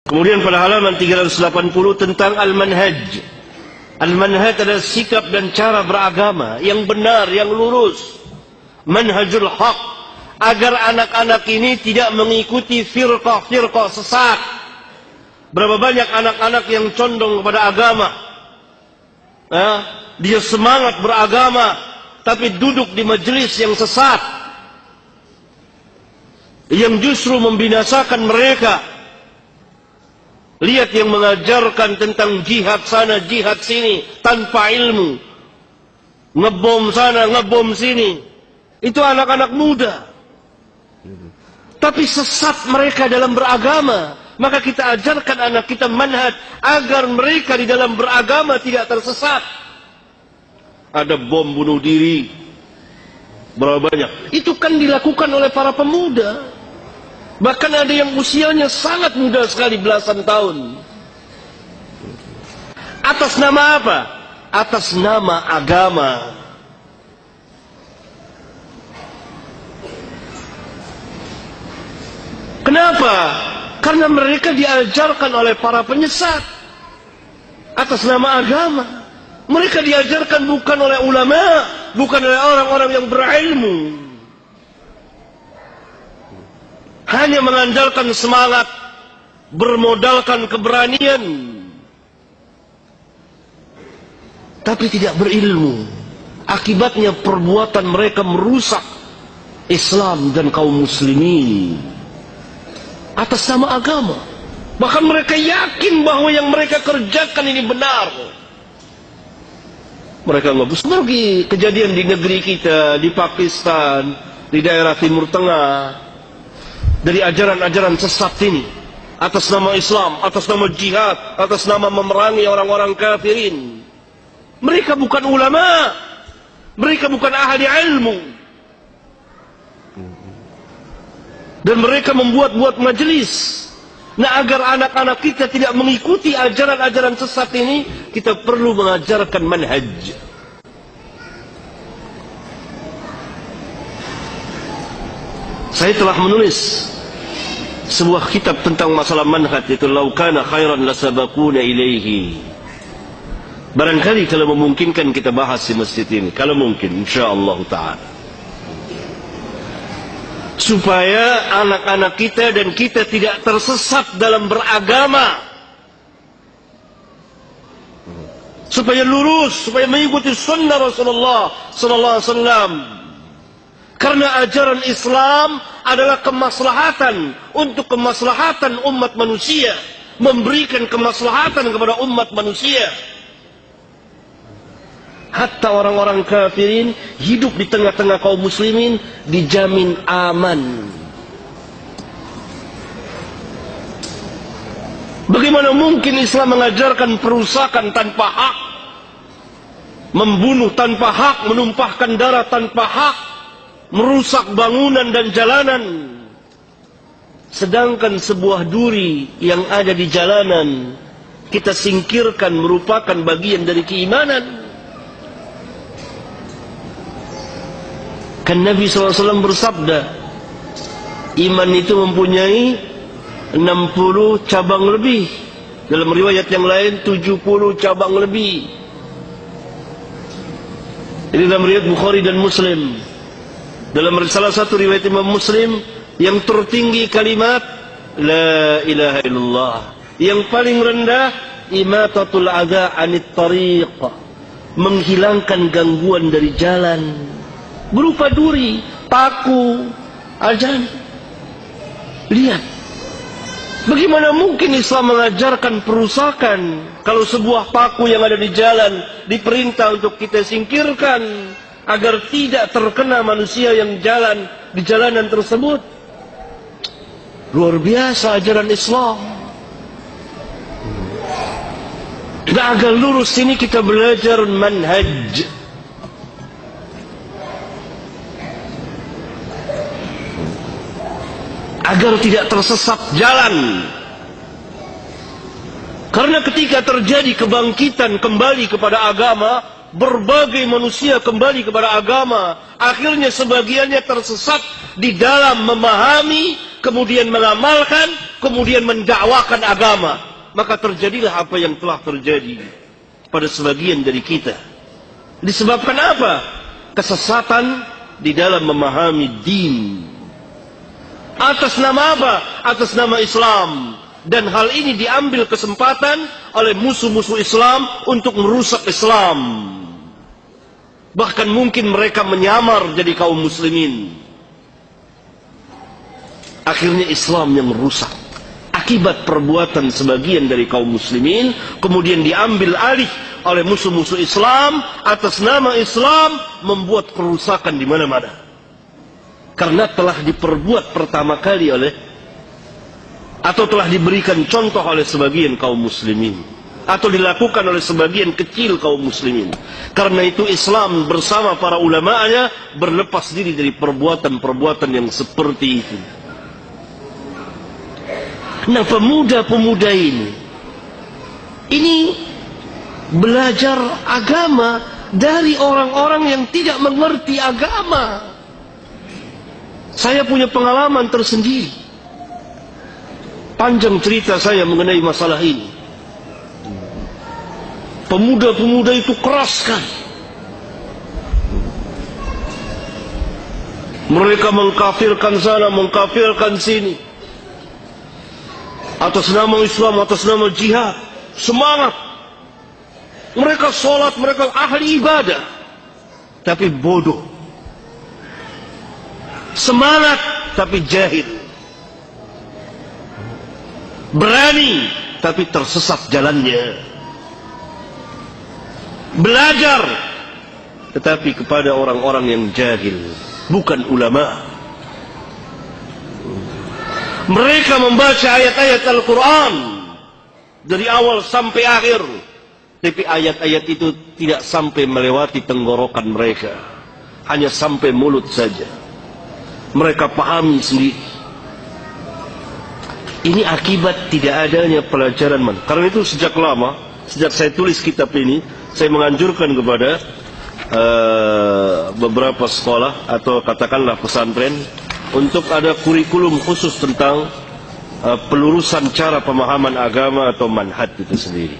Kemudian pada halaman 380 tentang al-manhaj. Al-manhaj adalah sikap dan cara beragama yang benar, yang lurus. Manhajul haq. Agar anak-anak ini tidak mengikuti firqah-firqah sesat. Berapa banyak anak-anak yang condong kepada agama. Dia semangat beragama, tapi duduk di majelis yang sesat. Yang justru membinasakan mereka. Lihat yang mengajarkan tentang jihad sana, jihad sini, tanpa ilmu. Ngebom sana, ngebom sini. Itu anak-anak muda. Tapi sesat mereka dalam beragama. Maka kita ajarkan anak kita manhaj agar mereka di dalam beragama tidak tersesat. Ada bom bunuh diri. Berapa banyak? Itu kan dilakukan oleh para pemuda. Bahkan ada yang usianya sangat muda sekali, belasan tahun. Atas nama apa? Atas nama agama. Kenapa? Karena mereka diajarkan oleh para penyesat. Atas nama agama. Mereka diajarkan bukan oleh ulama, bukan oleh orang-orang yang berilmu. Hanya mengandalkan semangat, bermodalkan keberanian, tapi tidak berilmu. Akibatnya perbuatan mereka merusak Islam dan kaum muslimin atas nama agama. Bahkan mereka yakin bahwa yang mereka kerjakan ini benar. Mereka nggak bisa pergi. Kejadian di negeri kita, di Pakistan, di daerah Timur Tengah, dari ajaran-ajaran sesat ini, atas nama Islam, atas nama jihad, atas nama memerangi orang-orang kafirin. Mereka bukan ulama, mereka bukan ahli ilmu, dan mereka membuat-buat majelis. Nah, agar anak-anak kita tidak mengikuti ajaran-ajaran sesat ini, kita perlu mengajarkan manhaj. Saya telah menulis sebuah kitab tentang masalah manhaj, itu law kana khairan lasabaquna ilaihi. Barangkali kalau memungkinkan kita bahas di masjid ini, kalau mungkin, insyaallah taala, supaya anak-anak kita dan kita tidak tersesat dalam beragama, supaya lurus, supaya mengikuti sunnah Rasulullah sallallahu alaihi wasallam. Karena ajaran Islam adalah kemaslahatan untuk kemaslahatan umat manusia, memberikan kemaslahatan kepada umat manusia. Hatta orang-orang kafirin hidup di tengah-tengah kaum muslimin dijamin aman. Bagaimana mungkin Islam mengajarkan perusakan tanpa hak, membunuh tanpa hak, menumpahkan darah tanpa hak, merusak bangunan dan jalanan, sedangkan sebuah duri yang ada di jalanan kita singkirkan merupakan bagian dari keimanan. Kan Nabi SAW bersabda, iman itu mempunyai 60 cabang lebih, dalam riwayat yang lain 70 cabang lebih. Ini dalam riwayat Bukhari dan Muslim. Dalam salah satu riwayat Imam Muslim, yang tertinggi kalimat La ilaha illallah, yang paling rendah imatatul adha anit tariq, menghilangkan gangguan dari jalan, berupa duri, paku, ajan. Lihat, bagaimana mungkin Islam mengajarkan perusakan kalau sebuah paku yang ada di jalan diperintah untuk kita singkirkan agar tidak terkena manusia yang jalan di jalanan tersebut. Luar biasa ajaran Islam. Nah, agar lurus ini kita belajar manhaj. Agar tidak tersesat jalan. Karena ketika terjadi kebangkitan kembali kepada agama, berbagai manusia kembali kepada agama, akhirnya sebagiannya tersesat di dalam memahami, kemudian mengamalkan, kemudian mendakwakan agama, maka terjadilah apa yang telah terjadi pada sebagian dari kita. Disebabkan apa? Kesesatan di dalam memahami din. Atas nama apa? Atas nama Islam. Dan hal ini diambil kesempatan oleh musuh-musuh Islam untuk merusak Islam. Bahkan mungkin mereka menyamar jadi kaum muslimin. Akhirnya Islam yang rusak akibat perbuatan sebagian dari kaum muslimin, kemudian diambil alih oleh musuh-musuh Islam atas nama Islam, membuat kerusakan di mana-mana. Karena telah diperbuat pertama kali oleh, atau telah diberikan contoh oleh sebagian kaum muslimin, atau dilakukan oleh sebagian kecil kaum muslimin. Karena itu Islam bersama para ulama'nya berlepas diri dari perbuatan-perbuatan yang seperti itu. Nah, pemuda-pemuda ini belajar agama dari orang-orang yang tidak mengerti agama. Saya punya pengalaman tersendiri. Panjang cerita saya mengenai masalah ini. Pemuda-pemuda itu keras sekali. Mereka mengkafirkan sana, mengkafirkan sini. Atas nama Islam, atas nama jihad. Semangat. Mereka sholat, mereka ahli ibadah. Tapi bodoh. Semangat, tapi jahil. Berani, tapi tersesat jalannya. Belajar, tetapi kepada orang-orang yang jahil, bukan ulama. Mereka membaca ayat-ayat Al-Quran dari awal sampai akhir, tapi ayat-ayat itu tidak sampai melewati tenggorokan mereka, hanya sampai mulut saja. Mereka pahami sendiri. Ini akibat tidak adanya pelajaran. Karena itu sejak lama, sejak saya tulis kitab ini, saya menganjurkan kepada beberapa sekolah atau katakanlah pesantren untuk ada kurikulum khusus tentang pelurusan cara pemahaman agama atau manhaj itu sendiri.